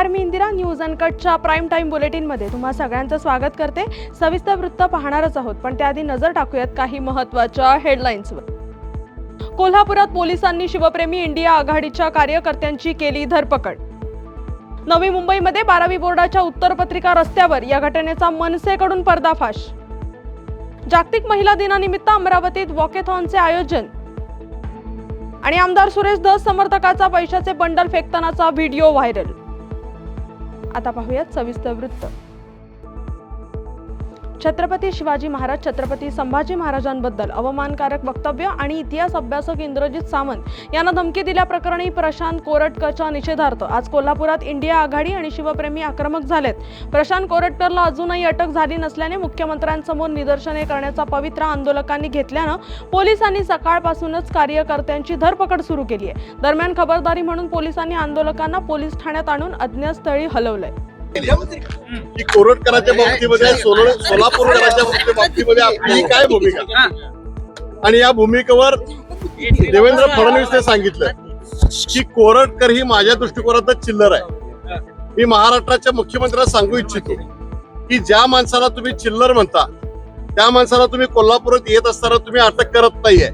नमस्कार, मी Indira. News अनकटच्या prime time बुलेटिनमध्ये तुम्हा सगळ्यांचं स्वागत करते. सविस्तर वृत्त पाहणारच आहोत, पण त्याआधी नजर टाकूयात काही महत्त्वाच्या हेडलाईन्सवर. कोल्हापुरात पोलिसांनी शिवप्रेमी इंडिया आघाडीच्या कार्यकर्त्यांची केली धरपकड. नवी मुंबईमध्ये 12वी बोर्डाच्या उत्तरपत्रिका रस्त्यावर, या घटनेचा मनसेकडून पर्दाफाश. जागतिक महिला दिनानिमित्त अमरावतीत वॉकेथॉनचे आयोजन. आणि आमदार सुरेश धस समर्थकाचा पैशाचे बंडल फेकतानाचा व्हिडिओ व्हायरल. आता पाहूयात सविस्तर वृत्त. छत्रपती शिवाजी महाराज, छत्रपती संभाजी महाराजांबद्दल अवमानकारक वक्तव्य आणि इतिहास अभ्यासक इंद्रजित सामंत यांना धमकी दिल्याप्रकरणी प्रशांत कोरटकरच्या निषेधार्थ आज कोल्हापुरात इंडिया आघाडी आणि शिवप्रेमी आक्रमक झालेत. प्रशांत कोरटकरला अजूनही अटक झाली नसल्याने मुख्यमंत्र्यांसमोर निदर्शने करण्याचा पवित्रा आंदोलकांनी घेतल्यानं पोलिसांनी सकाळपासूनच कार्यकर्त्यांची धरपकड सुरू केली आहे. दरम्यान खबरदारी म्हणून पोलिसांनी आंदोलकांना पोलीस ठाण्यात आणून अज्ञात स्थळी हलवलंय. की कोरटकरांच्या बाबतीमध्ये सोलापूरकरांच्या बाबतीमध्ये आपली काय भूमिका आणि या भूमिकेवर देवेंद्र फडणवीस ने सांगितलं की कोरटकर ही माझ्या दृष्टिकोनातच चिल्लर आहे. मी महाराष्ट्राच्या मुख्यमंत्र्यांना सांगू इच्छितो की ज्या माणसाला तुम्ही चिल्लर म्हणता त्या माणसाला तुम्ही कोल्हापुरात येत असताना तुम्ही अटक करत नाहीये.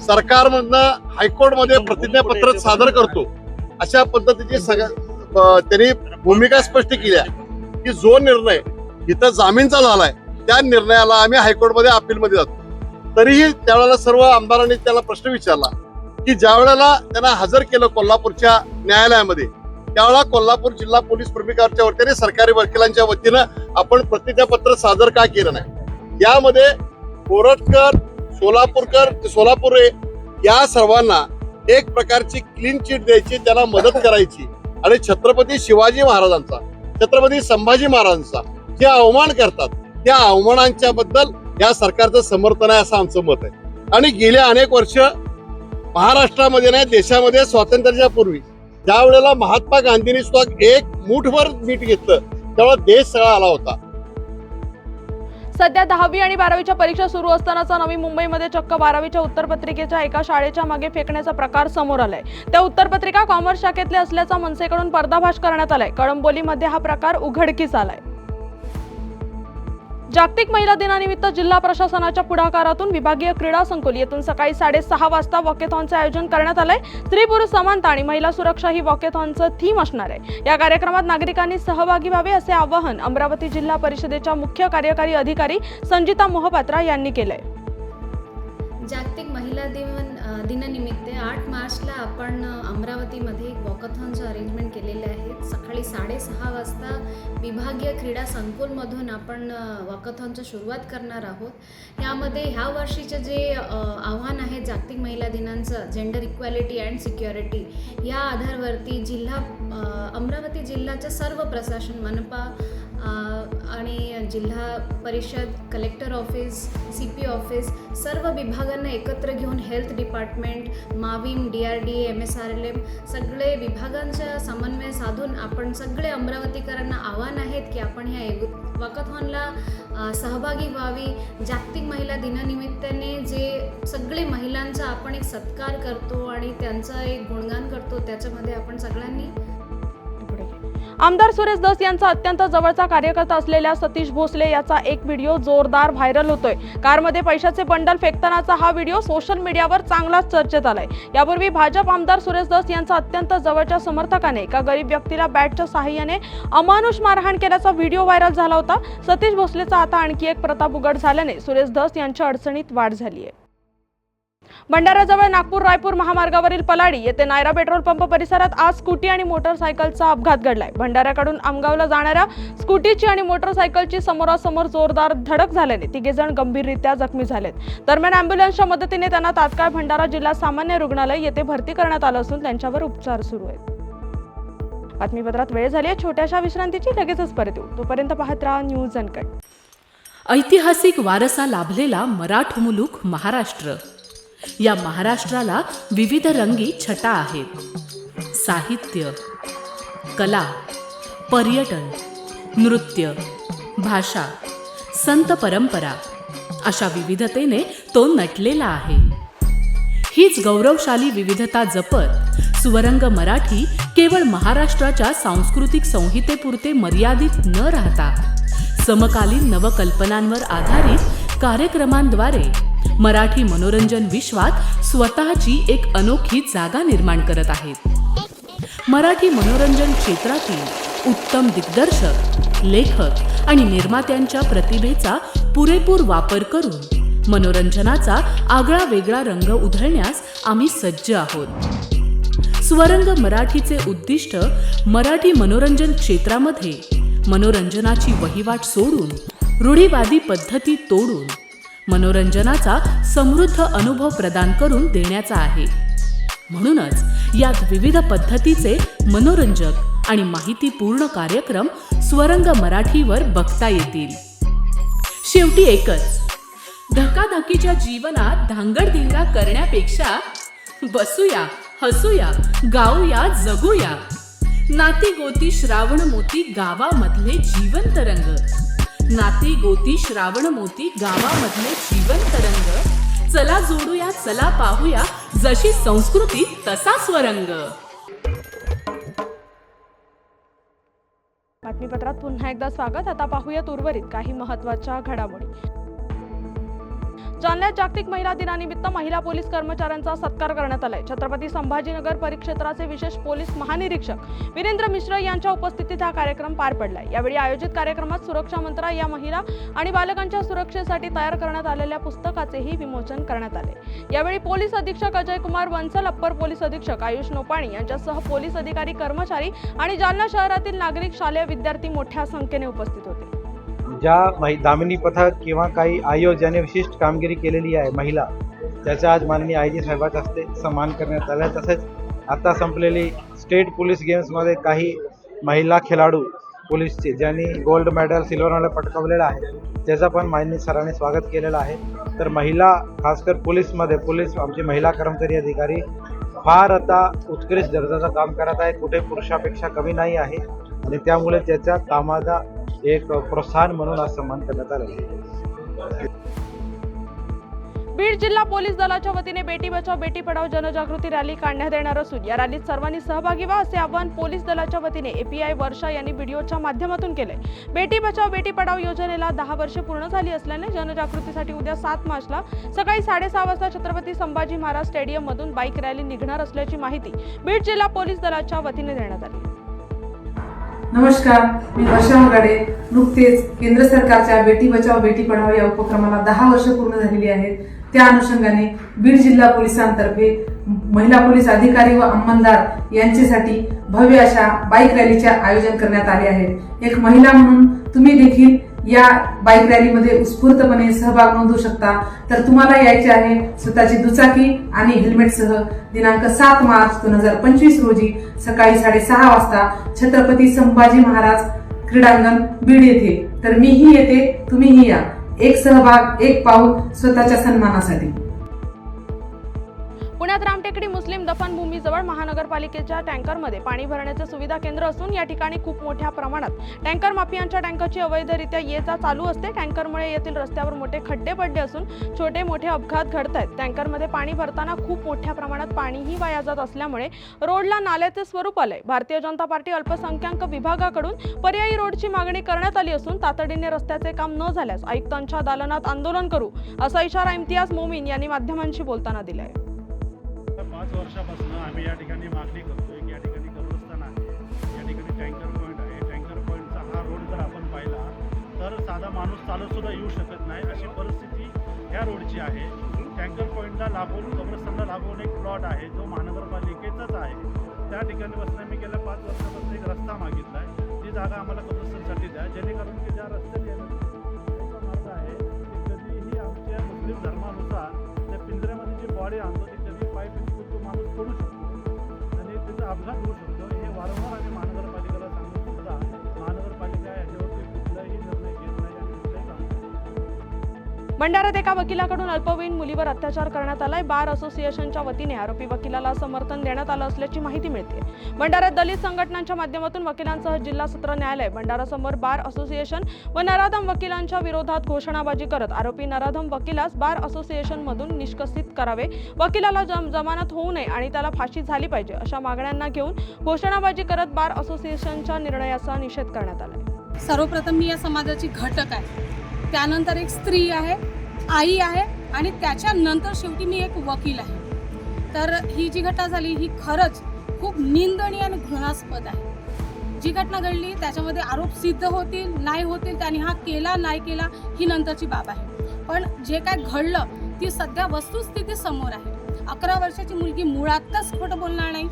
सरकारमधनं हायकोर्टमध्ये प्रतिज्ञापत्र सादर करतो अशा पद्धतीची त्यांनी भूमिका स्पष्ट केल्या की जो निर्णय इथं जामीनचा झालाय त्या निर्णयाला आम्ही हायकोर्टमध्ये अपीलमध्ये जातो. तरीही त्यावेळेला सर्व आमदारांनी त्याला प्रश्न विचारला की ज्या वेळेला त्यांना हजर केलं कोल्हापूरच्या न्यायालयामध्ये त्यावेळेला कोल्हापूर जिल्हा पोलीस प्रमुखाच्या वतीने सरकारी वकिलांच्या वतीनं आपण प्रतिज्ञापत्र सादर का केलं नाही. यामध्ये कोरटकर, सोलापूरे या सर्वांना एक प्रकारची क्लीन चिट द्यायची, त्यांना मदत करायची आणि छत्रपती शिवाजी महाराजांचा, छत्रपती संभाजी महाराजांचा जे अवमान करतात त्या अवमानांच्या बद्दल या सरकारचं समर्थन आहे असं आमचं मत आहे. आणि गेल्या अनेक वर्ष महाराष्ट्रामध्ये नाही देशामध्ये स्वातंत्र्याच्या पूर्वी ज्या वेळेला महात्मा गांधींनी सुद्धा एक मूठभर मीठ घेतलं त्यावेळेला देश सगळा आला होता. सध्या 10वी आणि 12वीच्या परीक्षा सुरू असतानाचा नवी मुंबईमध्ये चक्क 12वीच्या उत्तरपत्रिकेच्या एका शाळेच्या मागे फेकण्याचा प्रकार समोर आलाय. त्या उत्तरपत्रिका कॉमर्स शाखेतल्या असल्याचा मनसेकडून पर्दाफाश करण्यात आलाय. कळंबोलीमध्ये हा प्रकार उघडकीस आलाय. जागतिक महिला दिनानिमित्त जिल्हा प्रशासनाच्या पुढाकारातून विभागीय क्रीडा संकुल येथून सकाळी 6:30 वाजता वॉकेथॉनचे आयोजन करण्यात आलंय. स्त्री पुरुष समानता आणि महिला सुरक्षा ही वॉकेथॉनचं थीम असणार आहे. या कार्यक्रमात नागरिकांनी सहभागी व्हावे असे आवाहन अमरावती जिल्हा परिषदेच्या मुख्य कार्यकारी अधिकारी संजिता मोहपात्रा यांनी केलंय. जागतिक महिला दिनानिमित्त 8 मार्चला आपण अमरावतीमध्ये एक वॉकेथॉनचं अरेंजमेंट केलेले आहे. सकाळी 6:30 वाजता विभागीय क्रीडा संकुलमधून आपण वॉकेथॉनची सुरुवात करणार आहोत. यामध्ये ह्या वर्षीचे जे आव्हान आहे जागतिक महिला दिनांचं, जेंडर इक्वॅलिटी अँड सिक्युरिटी, या आधारावरती अमरावती जिल्ह्याचं सर्व प्रशासन, मनपा आणि जिल्हा परिषद, कलेक्टर ऑफिस, CP ऑफिस, सर्व विभागांना एकत्र घेऊन हेल्थ डिपार्टमेंट, माविम, DRDA, MSRLM सगळे विभागांचा समन्वय साधून आपण सगळे अमरावतीकरांना आव्हान आहेत की आपण ह्या वॉकेथॉनला सहभागी व्हावी. जागतिक महिला दिनानिमित्ताने जे सगळे महिलांचा आपण एक सत्कार करतो आणि त्यांचा एक गुणगान करतो, त्याच्यामध्ये आपण सगळ्यांनी. आमदार सुरेश धस यांचा अत्यंत जवळचा कार्यकर्ता असलेल्या सतीश भोसले याचा एक व्हिडिओ जोरदार व्हायरल होतोय. कारमध्ये पैशाचे बंडल फेकतानाचा हा व्हिडिओ सोशल मीडियावर चांगलाच चर्चेत आलाय. यापूर्वी भाजप आमदार सुरेश धस यांचा अत्यंत जवळच्या समर्थकाने एका गरीब व्यक्तीला बॅटच्या साहाय्याने अमानुष मारहाण केल्याचा व्हिडिओ व्हायरल झाला होता. सतीश भोसलेचा आता आणखी एक प्रताप उघड झाल्याने सुरेश धस यांच्या अडचणीत वाढ झाली आहे. भंडाऱ्याजवळ नागपूर रायपूर महामार्गावरील पलाडी येथे नायरा पेट्रोल पंप परिसरात आज स्कूटी आणि मोटरसायकलचा अपघात घडलाय. भंडाऱ्याकडून आमगावला जाणाऱ्या स्कूटीची आणि मोटरसायकलची समोरासमोर जोरदार धडक झाल्याने तिघेजण गंभीररित्या जखमी झालेत. दरम्यान अँब्युलन्सच्या मदतीने त्यांना तात्काळ भंडारा जिल्हा सामान्य रुग्णालय येथे भरती करण्यात आलं असून त्यांच्यावर उपचार सुरू आहेत. बातमीपत्रात वेळ झाली आहे छोट्याशा विश्रांतीची, लगेचच परत येऊ. तोपर्यंत पाहत राहा न्यूज अनकट. ऐतिहासिक वारसा लाभलेला मराठ मुलूक महाराष्ट्र. या महाराष्ट्राला विविध रंगी छटा आहेत. साहित्य, कला, पर्यटन, नृत्य, भाषा, संत परंपरा अशा विविधतेने तो नटलेला आहे. हीच गौरवशाली विविधता जपत स्वरंग मराठी केवळ महाराष्ट्राच्या सांस्कृतिक संहितेपुरते मर्यादित न राहता समकालीन नवकल्पनांवर आधारित कार्यक्रमांद्वारे मराठी मनोरंजन विश्वात स्वतःची एक अनोखी जागा निर्माण करत आहेत. मराठी मनोरंजन क्षेत्रातील उत्तम दिग्दर्शक, लेखक आणि निर्मात्यांच्या प्रतिभेचा पुरेपूर वापर करून मनोरंजनाचा आगळा वेगळा रंग उधळण्यास आम्ही सज्ज आहोत. स्वरंग मराठीचे उद्दिष्ट मराठी मनोरंजन क्षेत्रामध्ये मनोरंजनाची वहिवाट सोडून रूढीवादी पद्धती तोडून मनोरंजनाचा समृद्ध अनुभव प्रदान करून देण्याचा आहे. म्हणूनच यात विविध पद्धतीचे मनोरंजक आणि माहितीपूर्ण कार्यक्रम स्वरंग मराठीवर बघता येतील. शेवटी एकच, धकाधकीच्या जीवनात धांगडधिंगा करण्यापेक्षा बसूया, हसूया, गाऊया, जगूया. नाती गोती श्रावण मोती गावामधले जीवंत रंग. नाती गोती श्रावण मोती गावामधले जीवंत रंग. चला जोडूया, चला पाहूया, जशी संस्कृती तसा स्वरंग. बातमीपत्रात पुन्हा एकदा स्वागत. आता पाहूयात उर्वरित काही महत्त्वाच्या घडामोडी. जालन्यात जागतिक महिला दिनानिमित्त महिला पोलीस कर्मचाऱ्यांचा सत्कार करण्यात आलाय. छत्रपती संभाजीनगर परिक्षेत्राचे विशेष पोलीस महानिरीक्षक वीरेंद्र मिश्र यांच्या उपस्थितीत हा कार्यक्रम पार पडलाय. यावेळी आयोजित कार्यक्रमात सुरक्षा मंत्र या महिला आणि बालकांच्या सुरक्षेसाठी तयार करण्यात आलेल्या पुस्तकाचेही विमोचन करण्यात आले. यावेळी पोलीस अधीक्षक अजय कुमार बन्सल, अप्पर पोलीस अधीक्षक आयुष नोपाणी यांच्यासह पोलीस अधिकारी, कर्मचारी आणि जालना शहरातील नागरिक, शालेय विद्यार्थी मोठ्या संख्येने उपस्थित होते. ज्या दामिनी पथक किंवा काही आयोग ज्याने विशिष्ट कामगिरी केलेली आहे महिला, त्याचा आज माननीय आय.जी. साहेबांच्या हस्ते सन्मान करण्यात आला. तसेच आता संपलेली स्टेट पोलीस गेम्समध्ये काही महिला खेळाडू पोलीसचे ज्यांनी गोल्ड मेडल, सिल्वर मेडल पटकावलेलं आहे, त्याचं पण माननीय सरांनी स्वागत केलेलं आहे. तर महिला, खासकर पोलीसमध्ये आमचे महिला कर्मचारी अधिकारी फार आता उत्कृष्ट दर्जाचं काम करत आहे. कुठे पुरुषापेक्षा कमी नाही आहे आणि त्यामुळे त्याच्या कामाचा एक प्रोत्साहन म्हणून आज सन्मान करण्यात आला. बीड जिल्हा पोलीस दलाच्या वतीने बेटी बचाव बेटी पढाओ जनजागृती रॅली काढण्यात येणार असून या रॅलीत सर्वांनी सहभागी व्हा असे आवाहन पोलीस दलाच्या वतीने एपीआय वर्षा यांनी व्हिडिओच्या माध्यमातून केले. बेटी बचाव बेटी पढाओ योजनेला 10 वर्षे पूर्ण झाली असल्याने जनजागृतीसाठी उद्या 7 मार्चला सकाळी 6:30 वाजता छत्रपती संभाजी महाराज स्टेडियम मधून बाईक रॅली निघणार असल्याची माहिती बीड जिल्हा पोलीस दलाच्या वतीने देण्यात आली. नमस्कार, मी वर्षा मोराडे. नुकतेच केंद्र सरकारच्या बेटी बचाव बेटी पढाओ या उपक्रमाला 10 वर्ष पूर्ण झालेली आहेत. त्या अनुषंगाने बीड जिल्हा पोलिसांतर्फे महिला पोलीस अधिकारी व अंमलदार यांच्यासाठी भव्य अशा बाईक रॅलीचे आयोजन करण्यात आले आहे. एक महिला म्हणून तुम्ही देखील या बाईक रॅलीमध्ये उत्स्फूर्तपणे सहभाग नोंदवू शकता. तर तुम्हाला यायचे आहे स्वतःची दुचाकी आणि हेल्मेटसह दिनांक 7 मार्च 2025 रोजी सकाळी 6:30 वाजता छत्रपती संभाजी महाराज क्रीडांगण बीड येथे. तर मीही येते, तुम्हीही या. एक सहभाग, एक पाऊल स्वतःच्या सन्मानासाठी. पुण्यात रामटेकडी मुस्लिम दफनभूमीजवळ महानगरपालिकेच्या टँकरमध्ये पाणी भरण्याचे सुविधा केंद्र असून या ठिकाणी खूप मोठ्या प्रमाणात टँकर माफियांच्या टँकरची अवैधरित्या ये-जा चालू असते. टँकरमुळे येथील रस्त्यावर मोठे खड्डे पडले असून छोटे मोठे अपघात घडत आहेत. टँकरमध्ये पाणी भरताना खूप मोठ्या प्रमाणात पाणीही वाया जात असल्यामुळे रोडला नाल्याचे स्वरूप आलंय. भारतीय जनता पार्टी अल्पसंख्याक विभागाकडून पर्यायी रोडची मागणी करण्यात आली असून तातडीने रस्त्याचे काम न झाल्यास आयुक्तांच्या दालनात आंदोलन करू असा इशारा इम्तियाज मोमीन यांनी माध्यमांशी बोलताना दिलाय. 5 वर्षापासून आम्ही या ठिकाणी मागणी करतोय की या ठिकाणी कब्रस्तान आहे, या ठिकाणी टँकर पॉईंट आहे. टँकर पॉईंटचा हा रोड जर आपण पाहिला तर साधा माणूस चालत सुद्धा येऊ शकत नाही अशी परिस्थिती ह्या रोडची आहे. टँकर पॉईंटला लागून, कब्रस्तानला लागून एक प्लॉट आहे जो महानगरपालिकेचाच आहे. त्या ठिकाणी बसणं मी गेल्या 5 वर्षापासून एक रस्ता मागितला आहे. ती जागा आम्हाला कब्रस्तानसाठी द्या, जेणेकरून की ज्या रस्त्यात येण्याचा मार्ग आहे ते कधीही आमच्या मुस्लिम धर्मानुसार त्या पिंजऱ्यामध्ये जी बॉडी आणतो ते कधी पाय तो माणूस पडू शकतो आणि त्याचा अपघात होऊ शकतो. हे वारंवार आम्ही महानगरपालिकेला सांगून सुद्धा महानगरपालिका याच्यावरती कुठलाही निर्णय घेत नाही आणि कुठलाही काम करत नाही. भंडाऱ्यात एका वकिलाकडून अल्पवयीन मुलीवर अत्याचार करण्यात आलाय. बार असोसिएशनच्या वतीने आरोपी वकिलाला समर्थन देण्यात आलं असल्याची माहिती मिळते. भंडाऱ्यात दलित संघटनांच्या माध्यमातून वकिलांसह जिल्हा सत्र न्यायालय भंडारासमोर बार असोसिएशन व नराधम वकिलांच्या विरोधात घोषणाबाजी करत आरोपी नराधम वकिलास बार असोसिएशन मधून निष्कासित करावे, वकिलाला जमानत होऊ नये आणि त्याला फाशी झाली पाहिजे अशा मागण्यांना घेऊन घोषणाबाजी करत बार असोसिएशनच्या निर्णयाचा निषेध करण्यात आला. सर्वप्रथम मी या समाजाची घटक आहे, त्यानंतर एक स्त्री आहे, आई आहे आणि त्याच्यानंतर शेवटी मी एक वकील आहे. तर ही जी घटना झाली ही खरंच खूप निंदनीय आणि घृणास्पद आहे. जी घटना घडली त्याच्यामध्ये आरोप सिद्ध होतील नाही होतील, त्यांनी हा केला नाही केला ही नंतरची बाब आहे. पण जे काय घडलं ती सध्या वस्तुस्थिती समोर आहे. 11 वर्षाची मुलगी मुळातच खोटं बोलणार नाही.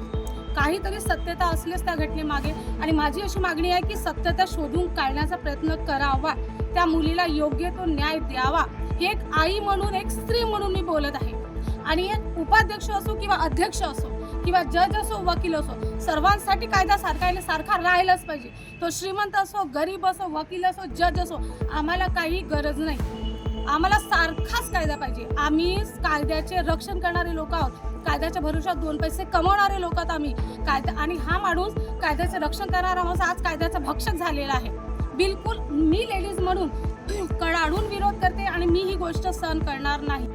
काहीतरी सत्यता असलेच त्या घटनेमागे, आणि माझी अशी मागणी आहे की सत्यता शोधून काढण्याचा प्रयत्न करावा, त्या मुलीला योग्य तो न्याय द्यावा. ही एक आई म्हणून, एक स्त्री म्हणून मी बोलत आहे. आणि एक उपाध्यक्ष असो किंवा अध्यक्ष असो किंवा जज असो, वकील असो, सर्वांसाठी कायदा सारखा राहिलाच पाहिजे. तो श्रीमंत असो, गरीब असो, वकील असो, जज असो, आम्हाला काही गरज नाही. आम्हाला सारखाच कायदा पाहिजे. आम्ही कायद्याचे रक्षण करणारे लोक आहोत. कायद्याच्या भरोशात 2 पैसे कमवणारे लोक आहोत आम्ही. आणि हा माणूस कायद्याचे रक्षण करणारा माणूस आज कायद्याचा भक्षक झालेला आहे. बिलकुल मी लेडीज म्हणून कडाडून विरोध करते आणि मी ही गोष्ट सहन करणार नाही.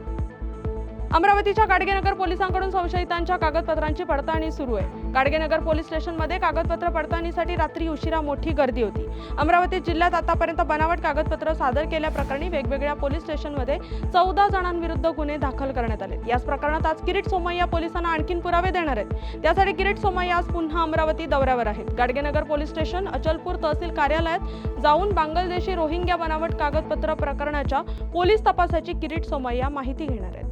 अमरावतीच्या गाडगेनगर पोलिसांकडून संशयितांच्या कागदपत्रांची पडताळणी सुरू आहे. गाडगेनगर पोलीस स्टेशनमध्ये कागदपत्र पडताळणीसाठी रात्री उशिरा मोठी गर्दी होती. अमरावती जिल्ह्यात आतापर्यंत बनावट कागदपत्र सादर केल्याप्रकरणी वेगवेगळ्या पोलीस स्टेशनमध्ये 14 जणांविरुद्ध गुन्हे दाखल करण्यात आले. याच प्रकरणात आज किरीट सोमय्या पोलिसांना आणखीन पुरावे देणार आहेत. त्यासाठी किरीट सोमय्या आज पुन्हा अमरावती दौऱ्यावर आहेत. गाडगेनगर पोलीस स्टेशन, अचलपूर तहसील कार्यालयात जाऊन बांगलादेशी रोहिंग्या बनावट कागदपत्र प्रकरणाच्या पोलीस तपासाची किरीट सोमय्या माहिती घेणार आहेत.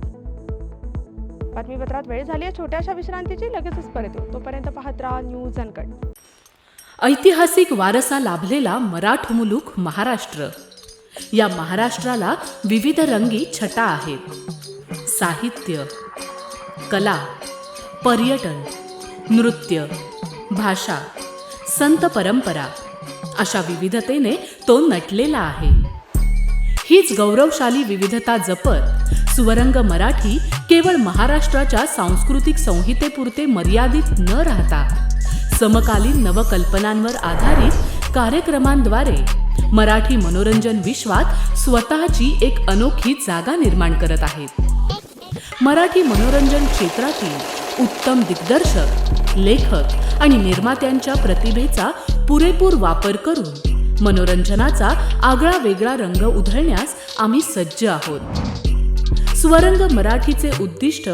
बातमीपत्रात वेळ झाली आहे छोट्याशा विश्रांतीची. लगेचच परत येऊ. तोपर्यंत पाहत राहा न्यूज अनकट. ऐतिहासिक वारसा लाभलेला मराठ मुलूक महाराष्ट्र. या महाराष्ट्राला विविध रंगी छटा आहेत. साहित्य, कला, पर्यटन, नृत्य, भाषा, संत परंपरा अशा विविधतेने तो नटलेला आहे. हीच गौरवशाली विविधता जपत सुवरंग मराठी केवळ महाराष्ट्राच्या सांस्कृतिक संहितेपुरते मर्यादित न राहता समकालीन नवकल्पनांवर आधारित कार्यक्रमांद्वारे मराठी मनोरंजन विश्वात स्वतःची एक अनोखी जागा निर्माण करत आहेत. मराठी मनोरंजन क्षेत्रातील उत्तम दिग्दर्शक, लेखक आणि निर्मात्यांच्या प्रतिभेचा पुरेपूर वापर करून मनोरंजनाचा आगळा वेगळा रंग उधळण्यास आम्ही सज्ज आहोत. स्वरंग मराठीचे उद्दिष्ट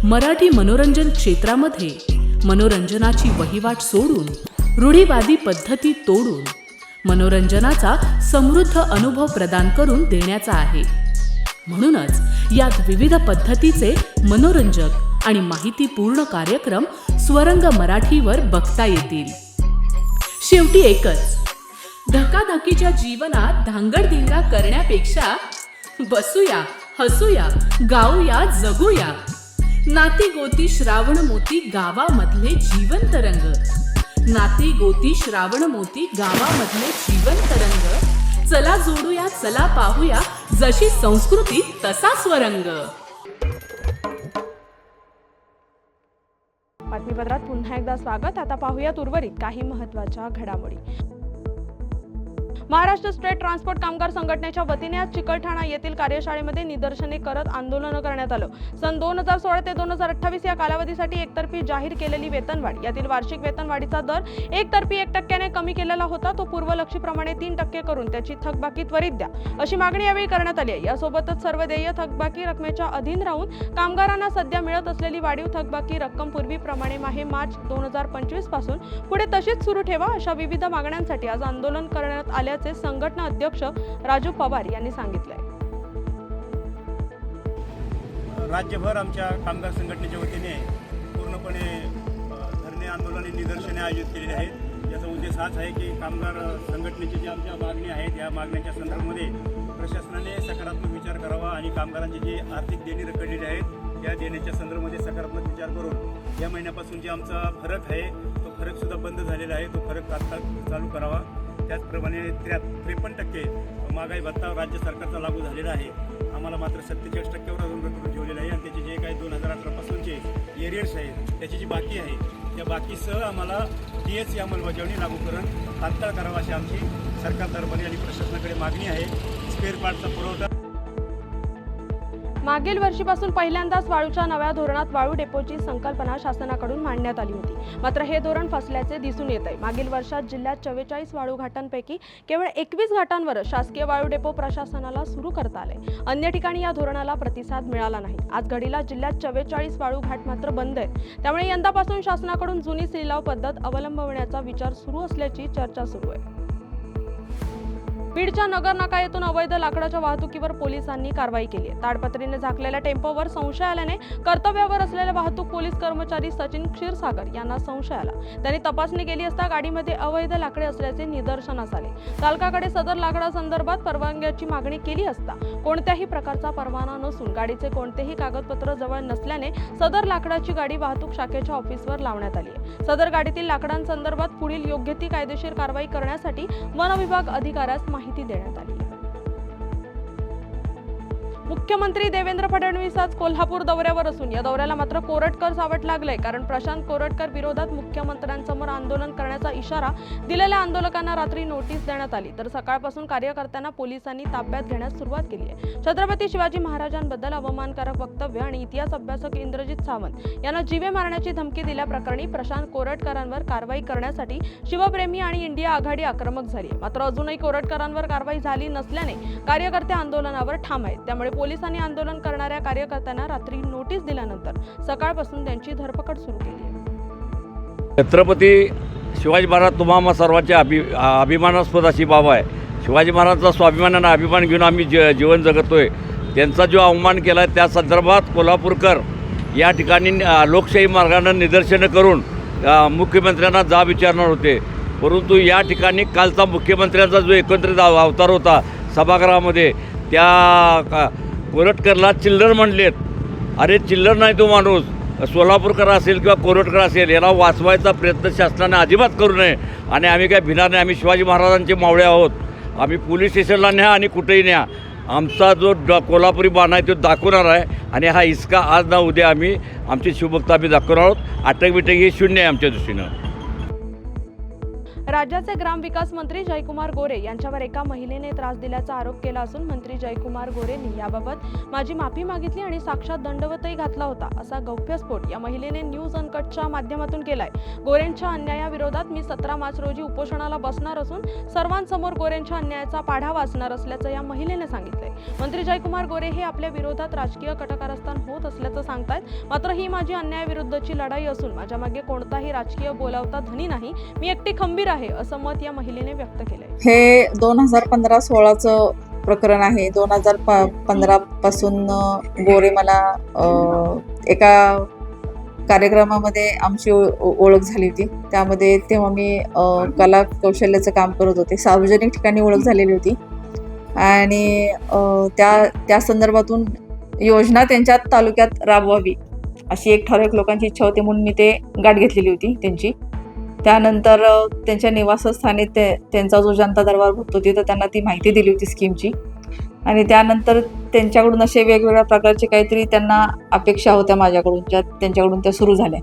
मराठी मनोरंजन क्षेत्रामध्ये मनोरंजनाची वहिवाट सोडून, रूढीवादी पद्धती तोडून मनोरंजनाचा समृद्ध अनुभव प्रदान करून देण्याचा आहे. म्हणूनच यात विविध पद्धतीचे मनोरंजक आणि माहितीपूर्ण कार्यक्रम स्वरंग मराठीवर बघता येतील. शेवटी एकच, धकाधकीच्या जीवनात धांगडधिंगा करण्यापेक्षा बसूया, हसूया, गाऊया, जगूया. नाती गोती श्रावण मोती गावामधले जीवंत रंग. नाती गोती श्रावण मोती गावामधले जीवंत रंग. चला जोडूया, चला पाहूया, जशी संस्कृती तसा स्वरंग. बातमीपत्रात पुन्हा एकदा स्वागत. आता पाहूयात उर्वरित काही महत्त्वाच्या घडामोडी. महाराष्ट्र स्टेट ट्रान्सपोर्ट कामगार संघटनेच्या वतीने आज चिकलठाणा येथील कार्यशाळेमध्ये निदर्शने करत आंदोलन करण्यात आलं. सन 2016 ते 2028 या कालावधीसाठी एकतर्फी जाहीर केलेली वेतनवाढ, यातील वार्षिक वेतनवाढीचा दर एकतर्फी 1% कमी केलेला होता. तो पूर्वलक्षीप्रमाणे 3% करून त्याची थकबाकी त्वरित द्या, अशी मागणी यावेळी करण्यात आली आहे. यासोबतच सर्व देय थकबाकी रकमेच्या अधीन राहून कामगारांना सध्या मिळत असलेली वाढीव थकबाकी रक्कम पूर्वीप्रमाणे मार्च 2025 पासून पुढे तशीच सुरू ठेवा, अशा विविध मागण्यांसाठी आज आंदोलन करण्यात आल्याचे संघटना अध्यक्ष राजू पवार यांनी सांगितलंय. राज्यभर आमच्या कामगार संघटनेच्या वतीने पूर्णपणे धरणे, आंदोलने, निदर्शने आयोजित केलेली आहेत. याचा उद्देश हाच आहे की कामगार संघटनेच्या ज्या आमच्या मागण्या आहेत या मागण्यांच्या संदर्भामध्ये प्रशासनाने सकारात्मक विचार करावा आणि कामगारांची जी आर्थिक देणी रखडलेली आहेत या देण्याच्या संदर्भामध्ये सकारात्मक विचार करून या महिन्यापासून जे आमचा फरक आहे तो फरकसुद्धा बंद झालेला आहे, तो फरक तात्काळ चालू करावा. त्याचप्रमाणे 53% महागाई भत्ता राज्य सरकारचा लागू झालेला आहे. आम्हाला मात्र 47% रद्द करून ठेवलेलं आहे आणि त्याचे जे काही 2018 पासूनचे एरियर्स आहेत त्याची जी बाकी आहे त्या बाकीसह आम्हाला TS अंमलबजावणी लागू करून तात्काळ करावं अशी आमची सरकार दरबारी आणि प्रशासनाकडे मागणी आहे. स्पेअर पार्टचा पुरवठा मागील वर्षीपासून पहिल्यांदाच वाळूच्या नव्या धोरणात वाळू डेपोची संकल्पना शासनाकडून मांडण्यात आली होती. मात्र हे धोरण फसल्याचे दिसून येत आहे. मागील वर्षात जिल्ह्यात 44 वाळू घाटांपैकी केवळ 21 घाटांवर शासकीय वाळू डेपो प्रशासनाला सुरू करता आले. अन्य ठिकाणी या धोरणाला प्रतिसाद मिळाला नाही. आज घडीला जिल्ह्यात 44 वाळू घाट मात्र बंद आहेत. त्यामुळे यंदापासून शासनाकडून जुनी लिलाव पद्धत अवलंबवण्याचा विचार सुरू असल्याची चर्चा सुरू आहे. बीडच्या नगर नाका येथून अवैध लाकडाच्या वाहतुकीवर पोलिसांनी कारवाई केली आहे. ताडपत्रीने झाकलेल्या टेम्पोवर संशय आल्याने कर्तव्यावर असलेले वाहतूक पोलीस कर्मचारी सचिन क्षीरसागर यांना संशय आला. त्यांनी तपासणी केली असता गाडीमध्ये अवैध लाकडे असल्याचे निदर्शनास आले. चालकाकडे सदर लाकडासंदर्भात परवानग्याची मागणी केली असता कोणत्याही प्रकारचा परवाना नसून गाडीचे कोणतेही कागदपत्र जवळ नसल्याने सदर लाकडाची गाडी वाहतूक शाखेच्या ऑफिसवर लावण्यात आली आहे. सदर गाडीतील लाकडांसंदर्भात पुढील योग्य ती कायदेशीर कारवाई करण्यासाठी वन विभाग अधिकाऱ्यास माहिती देण्यात आली. मुख्यमंत्री देवेंद्र फडणवीस आज कोल्हापूर दौऱ्यावर असून या दौऱ्याला मात्र कोरटकर सावट लागलंय. कारण प्रशांत कोरटकर विरोधात मुख्यमंत्र्यांसमोर आंदोलन करण्याचा इशारा दिलेल्या आंदोलकांना रात्री नोटीस देण्यात आली. तर सकाळपासून कार्यकर्त्यांना पोलिसांनी ताब्यात घेण्यास सुरुवात केली आहे. छत्रपती शिवाजी महाराजांबद्दल अवमानकारक वक्तव्य आणि इतिहास अभ्यासक इंद्रजित सावंत यांना जीवे मारण्याची धमकी दिल्याप्रकरणी प्रशांत कोरटकरांवर कारवाई करण्यासाठी शिवप्रेमी आणि इंडिया आघाडी आक्रमक झाली. मात्र अजूनही कोरटकरांवर कारवाई झाली नसल्याने कार्यकर्ते आंदोलनावर ठाम आहेत. त्यामुळे पोलिसांनी आंदोलन करणाऱ्या कार्यकर्त्यांना रात्री नोटीस दिल्यानंतर सकाळपासून त्यांची धरपकड सुरू केली आहे. छत्रपती शिवाजी महाराज तुम्हा सर्वांच्या अभिमानास्पद अशी बाब आहे. शिवाजी महाराजांचा स्वाभिमानानं अभिमान घेऊन आम्ही जीवन जगतोय. त्यांचा जो अवमान केला आहे त्या संदर्भात कोल्हापूरकर या ठिकाणी लोकशाही मार्गानं निदर्शनं करून मुख्यमंत्र्यांना जाब विचारणार होते. परंतु या ठिकाणी कालचा मुख्यमंत्र्यांचा जो एकत्रित अवतार होता सभागृहामध्ये त्या कोरटकरला चिल्लर म्हणलेत. अरे चिल्लर नाही तो माणूस. सोलापूरकर असेल किंवा कोरटकर असेल याला वाचवायचा प्रयत्न शासनाने अजिबात करू नये. आणि आम्ही काय भिणार नाही. आम्ही शिवाजी महाराजांचे मावळे आहोत. आम्ही पोलीस स्टेशनला न्या आणि कुठेही न्या. आमचा जो कोल्हापुरी बाण आहे तो दाखवणार आहे. आणि हा इसका आज ना उद्या आम्ही आमची शिवभक्त आम्ही दाखवणार आहोत. अटक बिटक ही शून्य आहे आमच्या दृष्टीनं. राज्याचे ग्रामविकास मंत्री जयकुमार गोरे यांच्यावर एका महिलेने त्रास दिल्याचा आरोप केला असून मंत्री जयकुमार गोरेंनी याबाबत माझी माफी मागितली आणि साक्षात दंडवतही घातला होता असा गौप्यस्फोट या महिलेने न्यूज अनकटच्या माध्यमातून केलाय. गोरेंच्या अन्यायाविरोधात मी 17 मार्च रोजी उपोषणाला बसणार असून सर्वांसमोर गोरेंच्या अन्यायाचा पाढा वाचणार असल्याचं या महिलेने सांगितलंय. मंत्री जयकुमार गोरे हे आपल्या विरोधात राजकीय कटकारस्थान होत असल्याचं सांगतायत. मात्र ही माझी अन्यायाविरुद्धची लढाई असून माझ्या मागे कोणताही राजकीय बोलावता धनी नाही. मी एकटी खंबीर आहे असं मत या महिलेने व्यक्त केलंय. हे 2015-16चं प्रकरण आहे. 2015 पासून गोरे मला एका कार्यक्रमामध्ये आमची ओळख झाली होती. त्यामध्ये तेव्हा मी कला कौशल्याचं काम करत होते. सार्वजनिक ठिकाणी ओळख झालेली होती आणि त्या संदर्भातून योजना त्यांच्या तालुक्यात राबवावी अशी एक ठराविक लोकांची इच्छा होती म्हणून मी ते गाठ घेतलेली होती त्यांची. त्यानंतर त्यांच्या निवासस्थानी त्यांचा जो जनता दरबार भरतो तिथं त्यांना ती माहिती दिली होती स्कीमची. आणि त्यानंतर त्यांच्याकडून असे वेगवेगळ्या प्रकारचे काहीतरी त्यांना अपेक्षा होत्या माझ्याकडून, ज्या त्यांच्याकडून त्या सुरू झाल्या.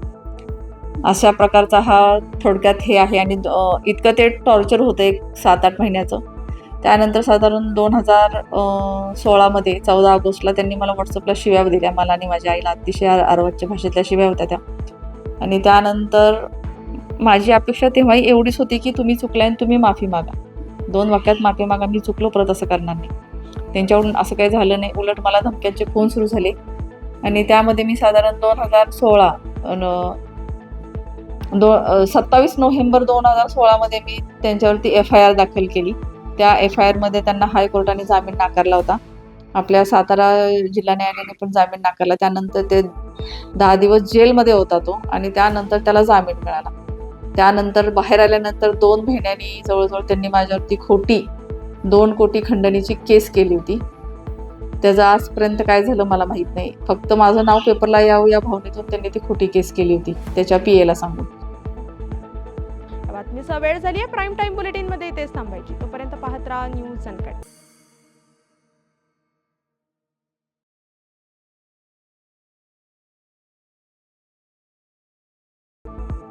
अशा प्रकारचा हा थोडक्यात हे आहे. आणि इतकं ते टॉर्चर होतं एक 7-8 महिन्याचं. त्यानंतर साधारण 2016मध्ये 14 ऑगस्टला त्यांनी मला व्हॉट्सअपला शिव्या दिल्या. मला आणि माझ्या आईला अतिशय अर्वाच्य भाषेतल्या शिव्या होत्या त्या. आणि त्यानंतर माझी अपेक्षा तेव्हाही एवढीच होती की तुम्ही चुकलाय आणि तुम्ही माफी मागा. 2 वाक्यात माफी मागा, मी चुकलो, परत असं करणार नाही. त्यांच्याकडून असं काही झालं नाही. उलट मला धमक्यांचे फोन सुरू झाले. आणि त्यामध्ये मी साधारण 27 नोव्हेंबर 2016मध्ये मी त्यांच्यावरती FIR दाखल केली. त्या FIRमध्ये त्यांना हायकोर्टाने जामीन नाकारला होता. आपल्या सातारा जिल्हा न्यायालयाने पण जामीन नाकारला. त्यानंतर ते 10 दिवस जेलमध्ये होता तो आणि त्यानंतर त्याला जामीन मिळाला. त्यानंतर बाहेर आल्यानंतर 2 महिन्यांनी जवळजवळ त्यांनी माझ्यावरती खोटी 2 कोटी खंडणीची केस केली होती. त्याचं आजपर्यंत काय झालं मला माहीत नाही. फक्त माझं नाव पेपरला यावं या भावनेतून त्यांनी ती खोटी केस केली होती त्याच्या PA ला सांगून. बातमीचा वेळ झाली आहे. प्राईम टाइम बुलेटिन मध्ये इथेच थांबायची. तोपर्यंत पाहत राहा न्यूज अनकट.